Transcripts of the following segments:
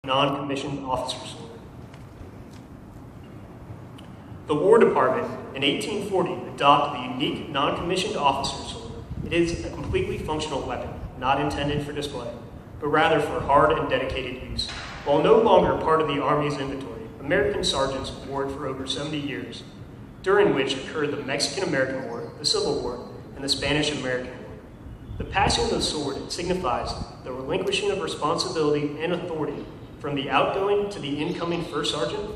non-commissioned officers. The War Department in 1840 adopted the unique non-commissioned officer sword. It is a completely functional weapon, not intended for display, but rather for hard and dedicated use. While no longer part of the Army's inventory, American sergeants wore it for over 70 years, during which occurred the Mexican-American War, the Civil War, and the Spanish-American War. The passing of the sword signifies the relinquishing of responsibility and authority from the outgoing to the incoming first sergeant.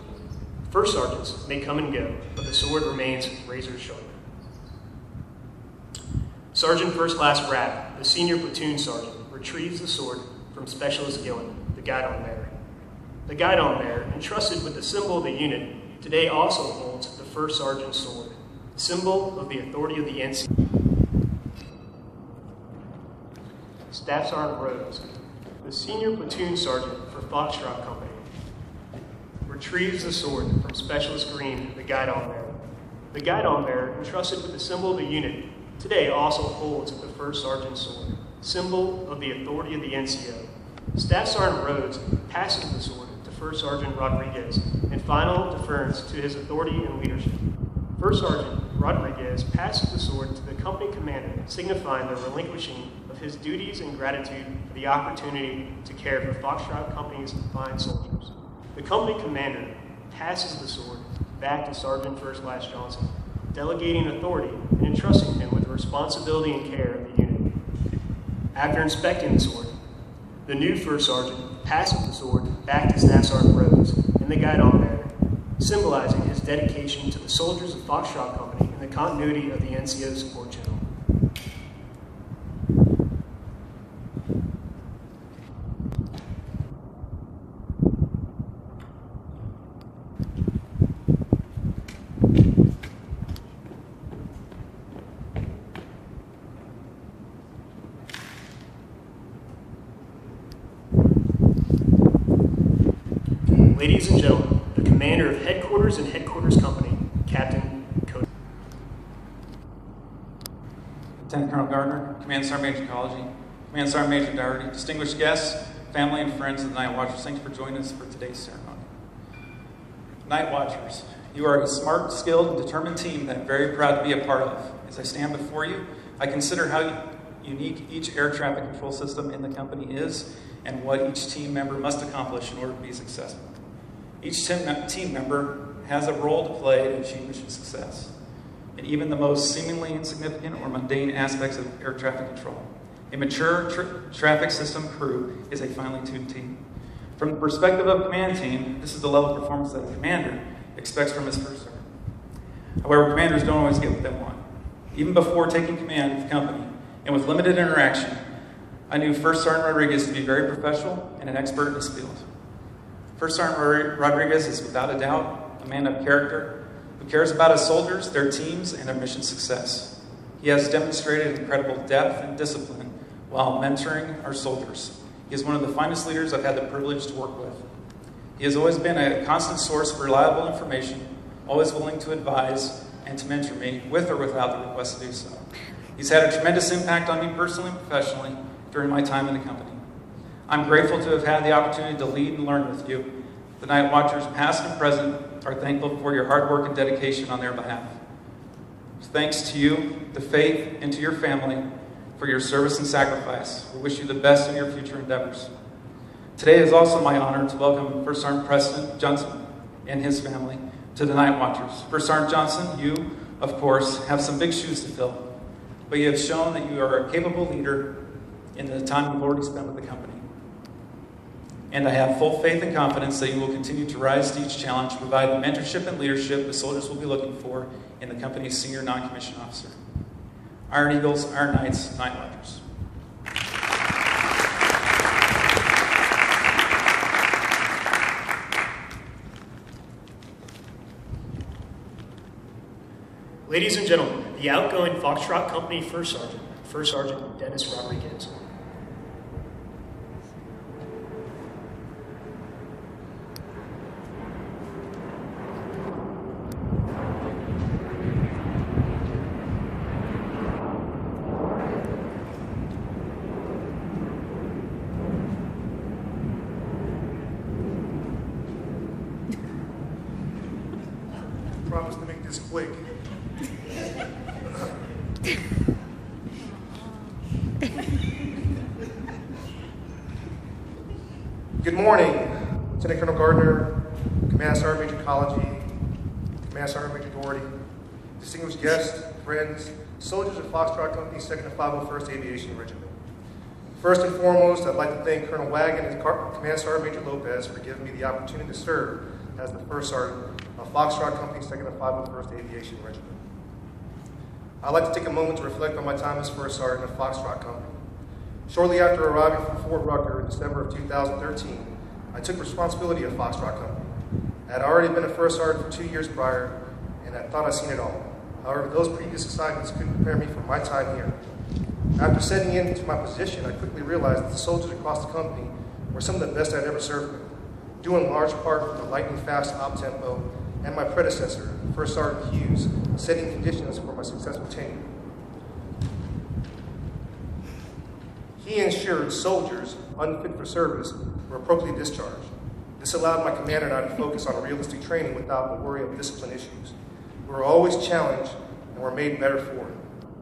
First sergeants may come and go, but the sword remains razor sharp. Sergeant First Class Rapp, the senior platoon sergeant, retrieves the sword from Specialist Gillen, the guidon bearer. The guidon bearer, entrusted with the symbol of the unit, today also holds the first sergeant's sword, symbol of the authority of the NCO. Staff Sergeant Rhodes, the senior platoon sergeant for Foxtrot Company, retrieves the sword from Specialist Green, the guidon bearer. The guidon bearer, entrusted with the symbol of the unit, today also holds the first sergeant's sword, symbol of the authority of the NCO. Staff Sergeant Rhodes passes the sword to First Sergeant Rodriguez in final deference to his authority and leadership. First Sergeant Rodriguez passes the sword to the company commander, signifying the relinquishing of his duties and gratitude for the opportunity to care for Foxtrot Company's fine soldiers. The company commander passes the sword back to Sergeant First Class Johnson, delegating authority and entrusting him with the responsibility and care of the unit. After inspecting the sword, the new First Sergeant passes the sword back to Staff Sergeant Rhodes and the guidon bearer, symbolizing his dedication to the soldiers of Foxtrot Company and the continuity of the NCO support channel. Ladies and gentlemen, the commander of Headquarters and Headquarters Company, Captain Cody. Lieutenant Colonel Gardner, Command Sergeant Major Ecology, Command Sergeant Major Dougherty, distinguished guests, family and friends of the Night Watchers, thanks for joining us for today's ceremony. Night Watchers, you are a smart, skilled, and determined team that I'm very proud to be a part of. As I stand before you, I consider how unique each air traffic control system in the company is and what each team member must accomplish in order to be successful. Each team member has a role to play to achieve mission success, and even the most seemingly insignificant or mundane aspects of air traffic control. A mature traffic system crew is a finely tuned team. From the perspective of a command team, this is the level of performance that a commander expects from his first sergeant. However, commanders don't always get what they want. Even before taking command of the company, and with limited interaction, I knew First Sergeant Rodriguez to be very professional and an expert in his field. First Sergeant Rodriguez is without a doubt a man of character who cares about his soldiers, their teams, and their mission success. He has demonstrated incredible depth and discipline while mentoring our soldiers. He is one of the finest leaders I've had the privilege to work with. He has always been a constant source for reliable information, always willing to advise and to mentor me with or without the request to do so. He's had a tremendous impact on me personally and professionally during my time in the company. I'm grateful to have had the opportunity to lead and learn with you. The Night Watchers, past and present, are thankful for your hard work and dedication on their behalf. Thanks to you, the faith, and to your family for your service and sacrifice. We wish you the best in your future endeavors. Today is also my honor to welcome First Sergeant Preston Johnson and his family to the Night Watchers. First Sergeant Johnson, you, of course, have some big shoes to fill, but you have shown that you are a capable leader in the time you've already spent with the company. And I have full faith and confidence that you will continue to rise to each challenge, provide the mentorship and leadership the soldiers will be looking for in the company's senior non-commissioned officer. Iron Eagles, Iron Knights, Night Watchers. Ladies and gentlemen, the outgoing Foxtrot Company First Sergeant Dennis Rodriguez. promise to make this quick. Good morning, Lieutenant Colonel Gardner, Command Sergeant Major Collegy, Command Sergeant Major Doherty, distinguished guests, friends, soldiers of Foxtrot Company, 2nd and 501st Aviation Regiment. First and foremost, I'd like to thank Colonel Wagon and Command Sergeant Major Lopez for giving me the opportunity to serve as the First Sergeant of Foxtrot Company, 2nd and 501st Aviation Regiment. I'd like to take a moment to reflect on my time as First Sergeant of Foxtrot Company. Shortly after arriving from Fort Rucker in December of 2013, I took responsibility of Foxtrot Company. I had already been a First Sergeant for 2 years prior, and I thought I'd seen it all. However, those previous assignments couldn't prepare me for my time here. After setting into my position, I quickly realized that the soldiers across the company were some of the best I'd ever served with, due in large part from the lightning-fast op-tempo and my predecessor, First Sergeant Hughes, setting conditions for my successful tenure. He ensured soldiers unfit for service were appropriately discharged. This allowed my commander and I to focus on realistic training without the worry of discipline issues. We were always challenged and were made better for it.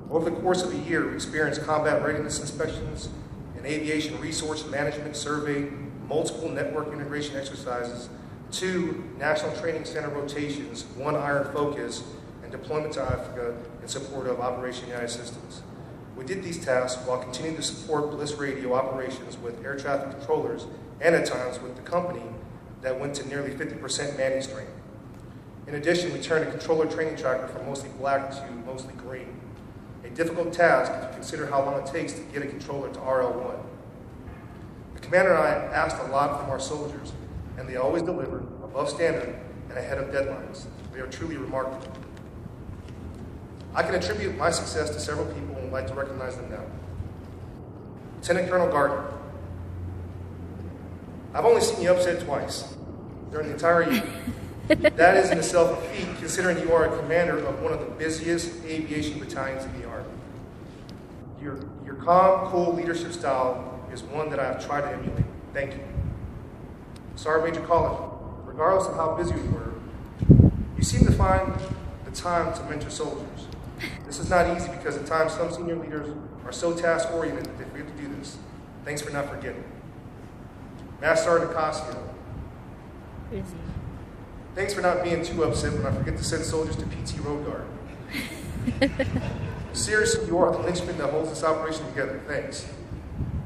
Over the course of the year, we experienced combat readiness inspections, an aviation resource management survey, multiple network integration exercises, 2 National Training Center rotations, 1 Iron Focus, and deployment to Africa in support of Operation United Systems. We did these tasks while continuing to support Bliss Radio operations with air traffic controllers and at times with the company that went to nearly 50% manning strength. In addition, we turned a controller training tracker from mostly black to mostly green. A difficult task if you consider how long it takes to get a controller to RL1. The commander and I asked a lot from our soldiers, and they always delivered above standard and ahead of deadlines. They are truly remarkable. I can attribute my success to several people and would like to recognize them now. Lieutenant Colonel Gardner. I've only seen you upset twice during the entire year. That is in itself a feat, considering you are a commander of one of the busiest aviation battalions in the Army. Your calm, cool leadership style is one that I have tried to emulate. Thank you. Sergeant Major College, regardless of how busy we were, you seem to find the time to mentor soldiers. This is not easy because at times some senior leaders are so task-oriented that they forget to do this. Thanks for not forgetting. Master Sergeant Cosio. Thanks for not being too upset when I forget to send soldiers to PT Road Guard. Seriously, you are the linchpin that holds this operation together. Thanks.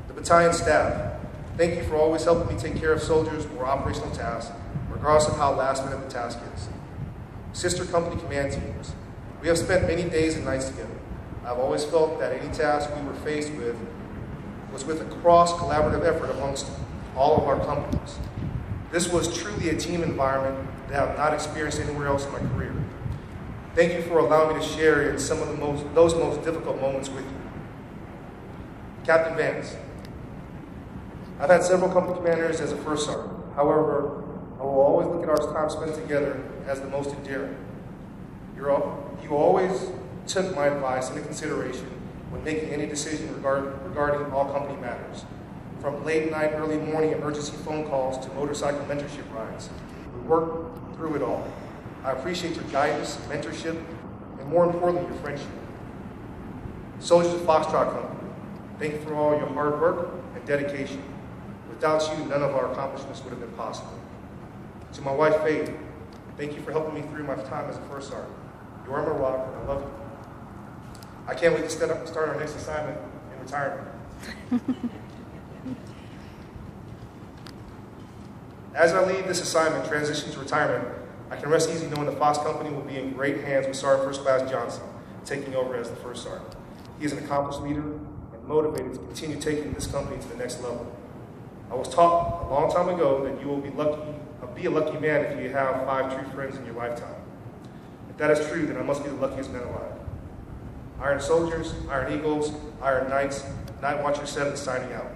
The battalion staff, thank you for always helping me take care of soldiers or operational tasks, regardless of how last minute the task is. Sister company command teams, we have spent many days and nights together. I've always felt that any task we were faced with was with a cross-collaborative effort amongst all of our companies. This was truly a team environment that I have not experienced anywhere else in my career. Thank you for allowing me to share in some of those most difficult moments with you. Captain Vance, I've had several company commanders as a First Sergeant. However, I will always look at our time spent together as the most endearing. You always took my advice into consideration when making any decision regarding all company matters. From late night, early morning emergency phone calls to motorcycle mentorship rides, we worked through it all. I appreciate your guidance, mentorship, and more importantly, your friendship. Soldiers of Foxtrot Company, thank you for all your hard work and dedication. Without you, none of our accomplishments would have been possible. To my wife, Faith, thank you for helping me through my time as a First Sergeant. You are my rock, and I love you. I can't wait to start our next assignment in retirement. As I leave this assignment, transition to retirement, I can rest easy knowing the Fox Company will be in great hands with Sergeant First Class Johnson, taking over as the First Sergeant. He is an accomplished leader and motivated to continue taking this company to the next level. I was taught a long time ago that you will be a lucky man if you have 5 true friends in your lifetime. If that is true, then I must be the luckiest man alive. Iron Soldiers, Iron Eagles, Iron Knights, Night Watcher 7 signing out.